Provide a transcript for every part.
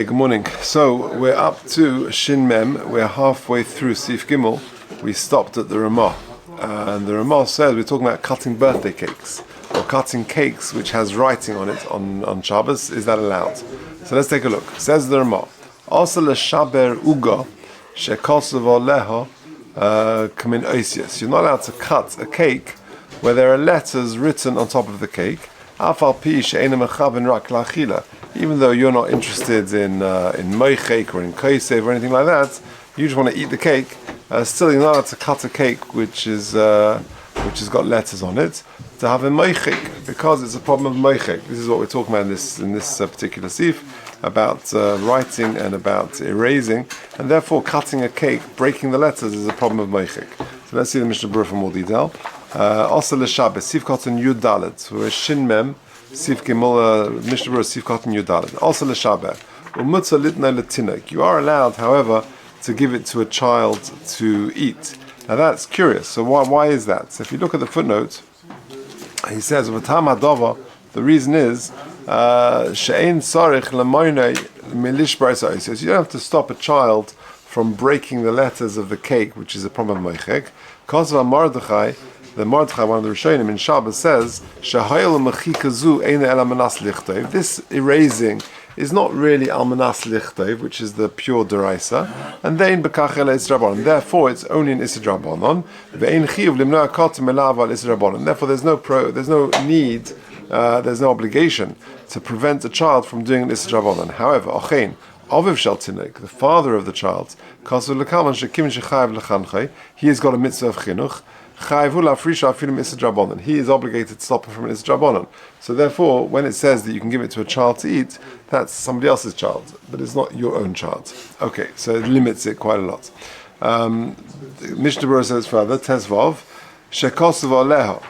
Good morning. So we're up to Shin Mem. We're halfway through Sif Gimel. We stopped at the Ramah, and the Ramah says we're talking about cutting birthday cakes or cutting cakes which has writing on it on Shabbos. Is that allowed? So let's take a look. Says the Ramah, "Also leshaber uga shekosav oleha kamin oisius." You're not allowed to cut a cake where there are letters written on top of the cake. Afal pi she'ena mechaven rak la'achila. Even though you're not interested in moichek or in kosev or anything like that, you just want to eat the cake. Still, you're not allowed to cut a cake which has got letters on it to have a moichek, because it's a problem of moichek. This is what we're talking about in this particular sif, about writing and about erasing, and therefore cutting a cake, breaking the letters, is a problem of moichek. So let's see the Mishnah Berurah for more detail. Also l'Shabbos, sif cotton yud dalet, we're shin mem. Sif Gimel, Mishnah Berurah, Sif Cotton Yudalet. Also l'Shabbos. Umutza litna l'tinok. You are allowed, however, to give it to a child to eat. Now that's curious. So why is that? So if you look at the footnote, he says, "V'tam hadava." The reason is she'ein sarich l'moynei milishbar sa'is. You don't have to stop a child from breaking the letters of the cake, which is a problem of moichek. Kosav Mordechai. The Mordechai, one of the Rishonim in Shabbos, says, this erasing is not really almanas lichtov, which is the pure deraisa, and then bekachel israbanon. Therefore, it's only in israbanon. Therefore, there's no need, there's no obligation to prevent a child from doing an israbanon. However, ochein Aviv shel tinok, the father of the child, he has got a mitzvah of chinuch. He is obligated to stop him from an Isdrabonon. So therefore, when it says that you can give it to a child to eat, that's somebody else's child, but it's not your own child. Okay, so it limits it quite a lot. Mishnah Berurah says further, Tezvav, Shekosav Aleha.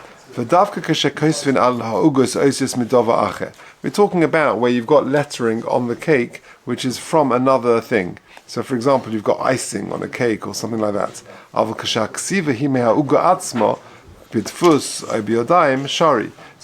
We're talking about where you've got lettering on the cake, which is from another thing. So, for example, you've got icing on a cake or something like that. So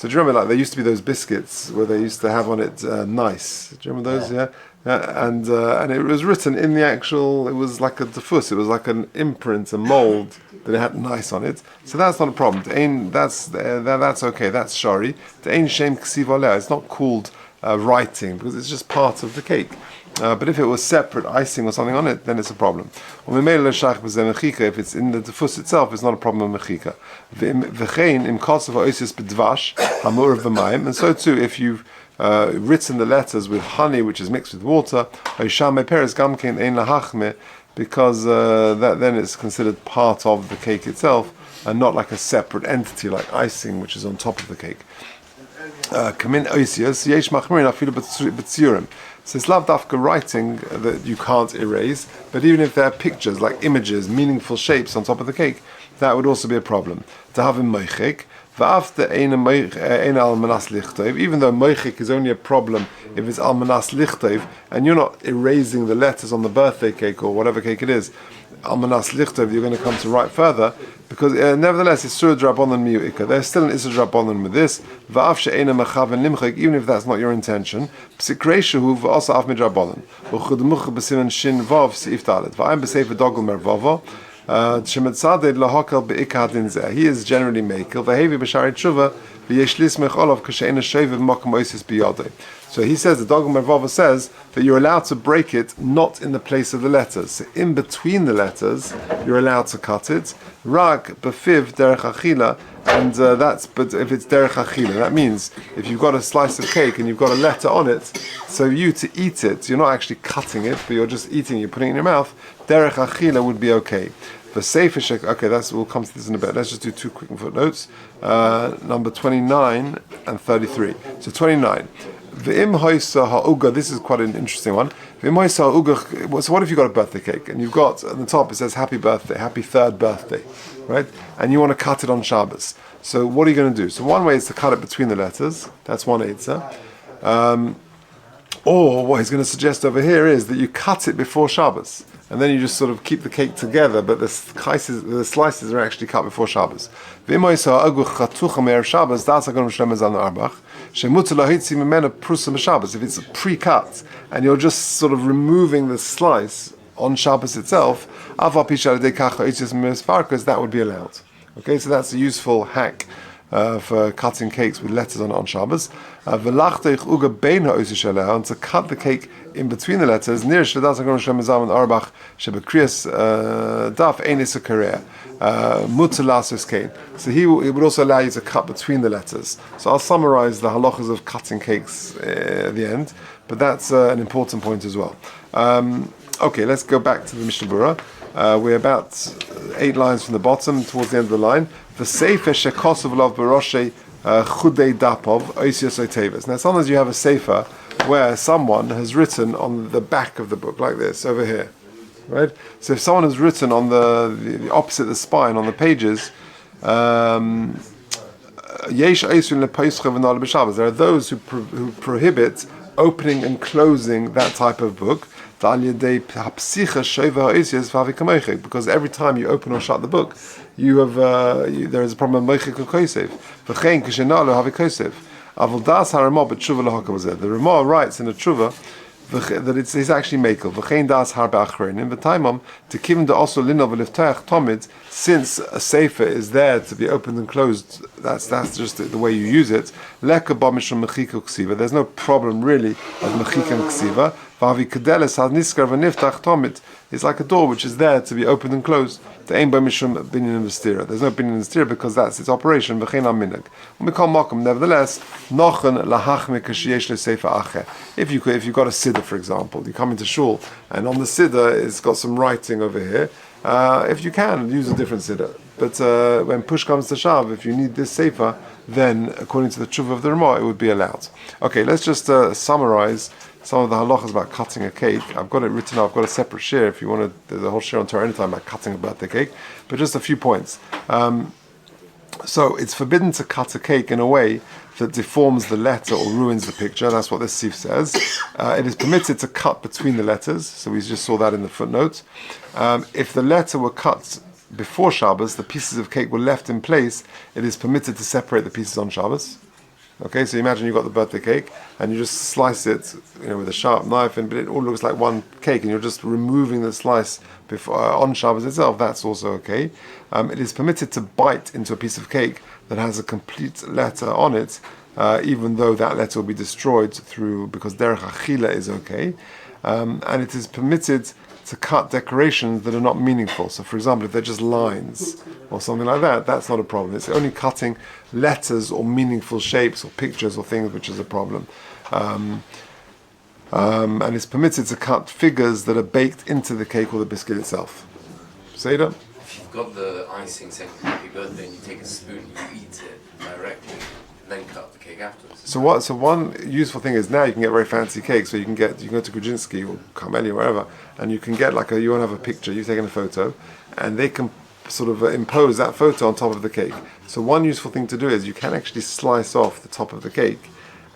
do you remember, like, there used to be those biscuits where they used to have on it nice. Do you remember those? Yeah. And it was written in the actual. It was like a defus. It was like an imprint, a mold that it had nice on it. So that's not a problem. That's okay. That's shari. It's not called writing because it's just part of the cake. But if it was separate icing or something on it, then it's a problem. If it's in the defus itself, it's not a problem of mechika. And so too, if you've written the letters with honey, which is mixed with water, because then it's considered part of the cake itself, and not like a separate entity like icing, which is on top of the cake. So it's lav dafka writing that you can't erase, but even if there are pictures, like images, meaningful shapes on top of the cake, that would also be a problem. To have in moichik, even though moichik is only a problem if it's almanas lichtov, and you're not erasing the letters on the birthday cake or whatever cake it is, almanas lichtov, you're going to come to write further, because nevertheless it's Isur Drabonon miyuika. There's still an Isur Drabonon with this, even if that's not your intention. Psikreshahu v'asa af midrabonon. Uchudmuch b'siman shin vav seif dalet. V'ayim b'seif v'dogel mervava. He is generally mekel. So he says, the Dogel Mervava says that you're allowed to break it not in the place of the letters. So in between the letters, you're allowed to cut it. Rag befiv derech achila, and but if it's derech achila, that means if you've got a slice of cake and you've got a letter on it, so you to eat it, you're not actually cutting it, but you're just eating, you're putting it in your mouth, derech achila would be okay. The safer shek, okay, we'll come to this in a bit. Let's just do two quick footnotes. Number 29 and 33. So 29. V'im hoisa ha'uga, this is quite an interesting one. V'im hoisa ha'uga, so what if you've got a birthday cake, and you've got, at the top it says happy birthday, happy third birthday, right? And you want to cut it on Shabbos. So what are you going to do? So one way is to cut it between the letters. That's one eitzah. Or what he's going to suggest over here is that you cut it before Shabbos, and then you just sort of keep the cake together, but the slices are actually cut before Shabbos. If it's pre-cut and you're just sort of removing the slice on Shabbos itself, that would be allowed. Okay, so that's a useful hack for cutting cakes with letters on Shabbos. And to cut the cake in between the letters, so it would also allow you to cut between the letters. So I'll summarize the halachas of cutting cakes at the end, but that's an important point as well. Okay, let's go back to the Mishnah Berurah. We're about 8 lines from the bottom, towards the end of the line. V'sefer shekosav lav baroshe chudei dapov oisios oteves. Now, sometimes you have a sefer where someone has written on the back of the book, like this, over here, right? So if someone has written on the opposite the spine, on the pages, there are those who prohibit opening and closing that type of book, because every time you open or shut the book, you have there is a problem of meichik kosev. The Ramah writes in the Tshuva that it's actually mekel. Since a sefer is there to be opened and closed, that's just the way you use it. There's no problem really of mechika and ksiva. It's like a door which is there to be opened and closed. There's no binyan in the stira because that's its operation. Nevertheless, if you've got a siddur, for example, you come into shul and on the siddur it's got some writing over here. If you can, use a different siddur. But when push comes to shove, if you need this sefer, then according to the tshuva of the Ramah, it would be allowed. Okay, let's just summarize some of the halachas about cutting a cake. I've got it written up. I've got a separate share if you want to. There's a whole share on Torah anytime about cutting a birthday cake. But just a few points. So it's forbidden to cut a cake in a way that deforms the letter or ruins the picture. That's what this sif says. It is permitted to cut between the letters. So we just saw that in the footnote. If the letter were cut before Shabbos, the pieces of cake were left in place, it is permitted to separate the pieces on Shabbos. Okay, so imagine you've got the birthday cake and you just slice it, with a sharp knife, but it all looks like one cake, and you're just removing the slice before on Shabbos itself. That's also okay. It is permitted to bite into a piece of cake that has a complete letter on it, even though that letter will be destroyed because derech achila is okay, and it is permitted to cut decorations that are not meaningful. So, for example, if they're just lines or something like that, that's not a problem. It's only cutting letters or meaningful shapes or pictures or things which is a problem. And it's permitted to cut figures that are baked into the cake or the biscuit itself. Say that? If you've got the icing saying happy birthday and you take a spoon, you eat it directly, and then cut the cake afterwards. So one useful thing is now you can get very fancy cakes. So you can go to Kuczynski or Carmeli or wherever, and you can get you want to have a picture, you've taken a photo, and they can sort of impose that photo on top of the cake. So one useful thing to do is you can actually slice off the top of the cake,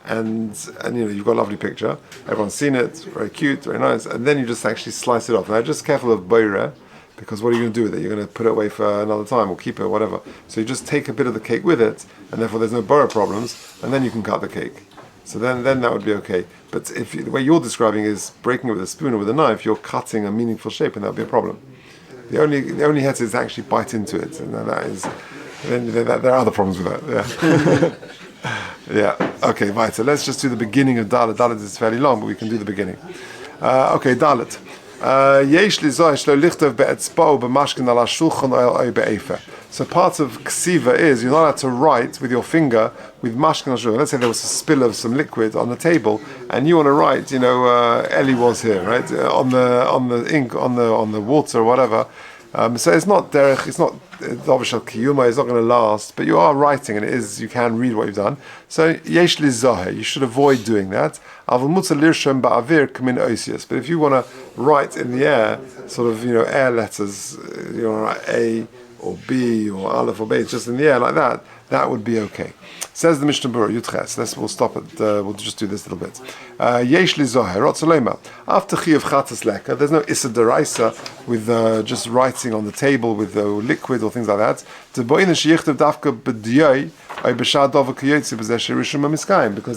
and you've got a lovely picture. Everyone's seen it, very cute, very nice, and then you just actually slice it off. Now just careful of boira, because what are you going to do with it? You're going to put it away for another time or keep it, whatever. So you just take a bit of the cake with it, and therefore there's no boira problems, and then you can cut the cake. So then that would be okay. But the way you're describing is breaking it with a spoon or with a knife, you're cutting a meaningful shape, and that would be a problem. The only heter is to actually bite into it, and there are other problems with that. Yeah. Yeah. Okay, right. So let's just do the beginning of Dalet. Dalet is fairly long, but we can do the beginning. Okay, Dalet. So part of ksiva is you're not allowed to write with your finger with mashkin al shulchan. Let's say there was a spill of some liquid on the table, and you want to write, Eli was here, right, on the ink, on the water or whatever. So it's not derech, it's not obviously kiyuma, it's not going to last, but you are writing, and you can read what you've done. So yesh li zohe, you should avoid doing that. But if you want to write in the air, sort of air letters, you want to write A or B or Aleph or B, just in the air like that, that would be okay. Says the Mishnah Berurah, Yutches. We'll stop it. We'll just do this a little bit. Yesh li zoher rotzolema. After chiyuv chatas leka, there's no issa deraisa with just writing on the table with liquid or things like that. To boina sheyichtav dafka b'diyai Because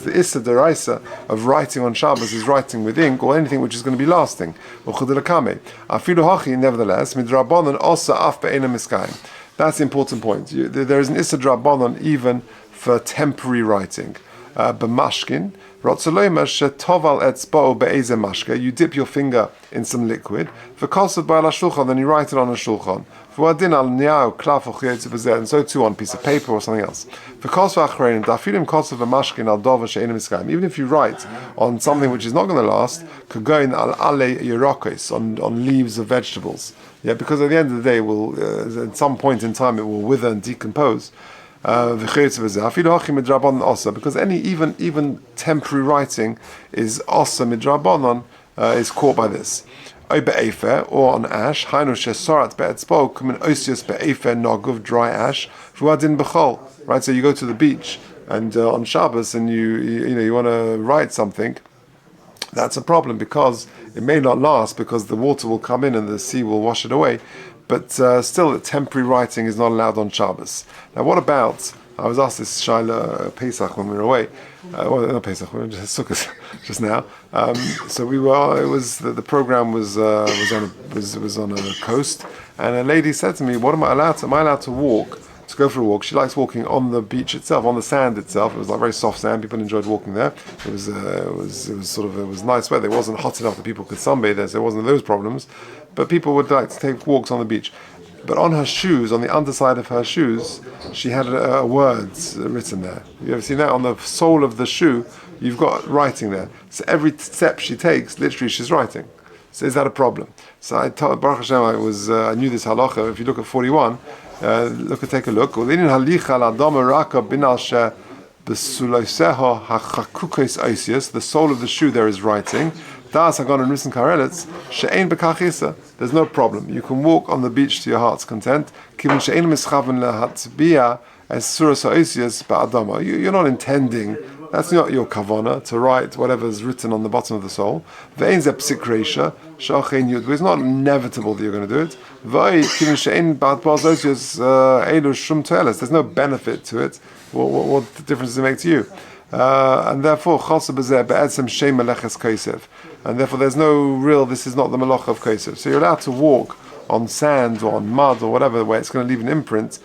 the Issa Deraisa of writing on Shabbos is writing with ink or anything which is going to be lasting. Nevertheless, that's the important point. There is an Issa Drabanan even for temporary writing. B'mashkin, you dip your finger in some liquid. Then you write it on a shulchan. And so too on a piece of paper or something else. Even if you write on something which is not going to last, on leaves of vegetables. Yeah, because at the end of the day, at some point in time, it will wither and decompose. Because even temporary writing is also midrabanan, is caught by this. Or on ash, dry ash, right? So you go to the beach and on Shabbos and you want to write something. That's a problem because it may not last because the water will come in and the sea will wash it away. But still, temporary writing is not allowed on Shabbos. Now, what about? I was asked this Shaila Pesach when we were away. Not Pesach, we were just Sukkot just now. So we were. It was the program was on a coast, and a lady said to me, "What am I allowed to? Am I allowed to walk? To go for a walk?" She likes walking on the beach itself, on the sand itself. It was like very soft sand. People enjoyed walking there. It was nice weather. It wasn't hot enough that people could sunbathe there, so there wasn't those problems. But people would like to take walks on the beach. But on her shoes, on the underside of her shoes, she had words written there. You ever seen that? On the sole of the shoe, you've got writing there. So every step she takes, literally, she's writing. So is that a problem? So I told Baruch Hashem, I knew this halacha. If you look at 41, take a look. The sole of the shoe there is writing. There's no problem. You can walk on the beach to your heart's content. You're not intending, that's not your kavana, to write whatever's written on the bottom of the sole. It's not inevitable that you're going to do it. There's no benefit to it. What difference does it make to you? And therefore, and therefore there's no real, this is not the malach of Kesef. So you're allowed to walk on sand or on mud or whatever, where it's going to leave an imprint,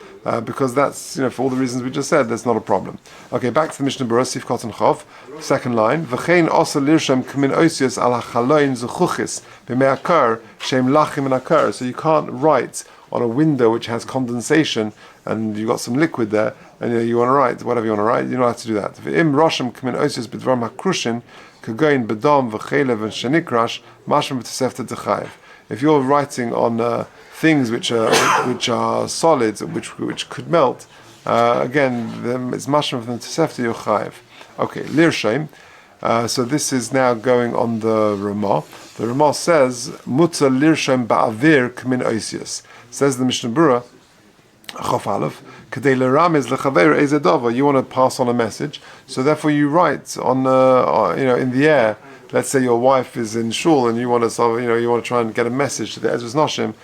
because that's, for all the reasons we just said, that's not a problem. Okay, back to the Mishnah Berurah, Sif Kotan Chov, second line. V'chein osa lirshem k'min oisios al hachaloin zuchuchis b'me'akar shem lachim and akar. So you can't write on a window which has condensation and you've got some liquid there, and you want to write whatever you want to write, you don't have to do that. V'im rosham k'min oisios b'dvar makrushin k'goyin b'dom v'chelev and shenikrash mashma b'tesefta t'chayev. If you're writing on things which are solids, which could melt, again, it's mashma from the Tosefta you're chayev. Okay, lirshem. So this is now going on the Ramah. The Ramah says muta lirshem ba'avir k'min oisius. Says the Mishnah Berurah, Chof Aleph, Kadei l'ramiz lechaver ezedova. You want to pass on a message, so therefore you write on in the air. Let's say your wife is in shul and you want to try and get a message to the Ezras Noshim.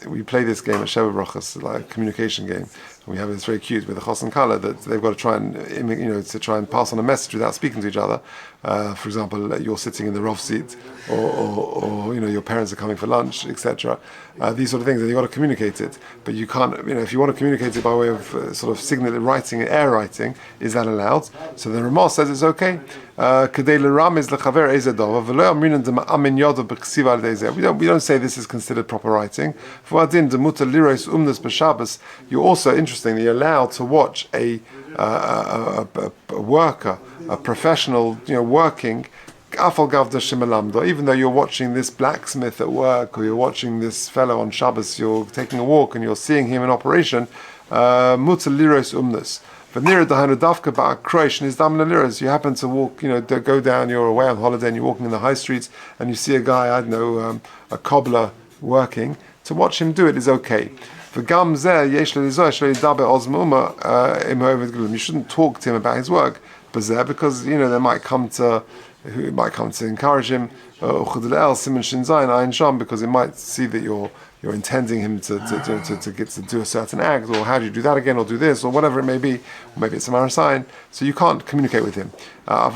We play this game at Sheva Brachas, like a communication game. We have this very cute with the Chos and Kala that they've got to try and to try and pass on a message without speaking to each other. For example, you're sitting in the Rav seat, or your parents are coming for lunch, etc. These sort of things, and you've got to communicate it. But you can't, if you want to communicate it by way of sort of signal writing, air writing, is that allowed? So the Ramah says it's okay. We don't say this is considered proper writing. You're also, interestingly, allowed to watch a worker, a professional, working, even though you're watching this blacksmith at work, or you're watching this fellow on Shabbos, you're taking a walk and you're seeing him in operation, mutal liros umnus. But near the Hanudavka Ba'akroish and his Damna Liras, you happen to walk, go down, you're away on holiday and you're walking in the high streets and you see a guy, a cobbler working, to watch him do it is okay. You shouldn't talk to him about his work, because there might come to who might come to encourage him, because it might see that you're intending him to get to do a certain act, or how do you do that again, or do this, or whatever it may be, or maybe it's a Mara sign, so you can't communicate with him. But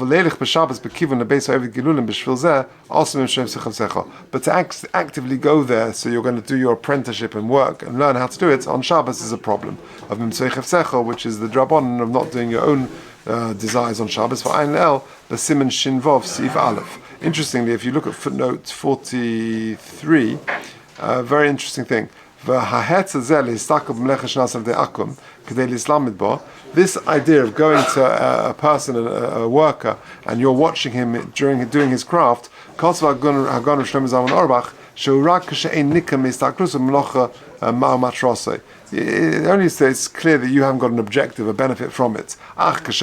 to actively go there, so you're going to do your apprenticeship and work and learn how to do it on Shabbos is a problem. Which is the drabonon of not doing your own desires on Shabbos. For Ein El, the Simon Shinvov Sif Aleph. Interestingly, if you look at footnote 43, very interesting thing. This idea of going to a person, a worker, and you're watching him doing his craft, it only says clear that you haven't got an objective, a benefit from it. But if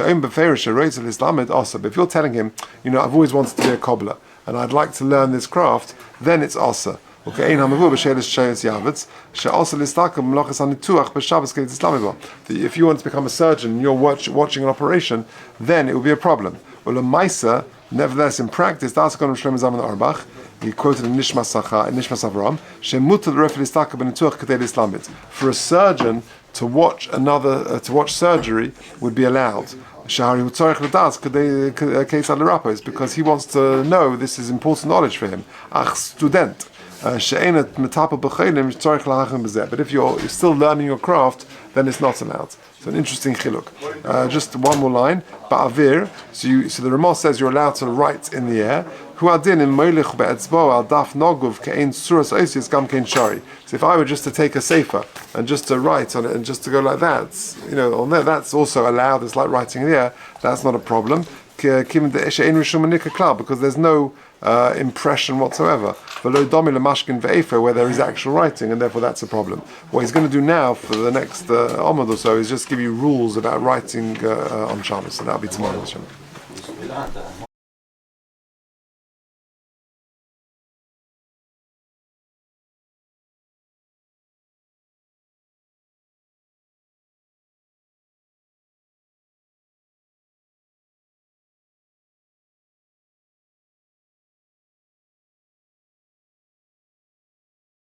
you're telling him, I've always wanted to be a cobbler and I'd like to learn this craft, then it's asa. If you want to become a surgeon and you're watching an operation, then it will be a problem. Nevertheless, in practice, he quoted in Nishmas Avram, for a surgeon to watch surgery would be allowed. Because he wants to know, this is important knowledge for him. Student. But if you're still learning your craft, then it's not allowed. So an interesting chiluk. Just one more line. Ba'avir. So the Ramah says you're allowed to write in the air. So if I were just to take a sefer and just to write on it and just to go like that, on there, that's also allowed. It's like writing in the air. That's not a problem. Because there's no impression whatsoever. Where there is actual writing, and therefore that's a problem. What he's going to do now for the next Amud or so is just give you rules about writing on Shabbos, and that'll be tomorrow.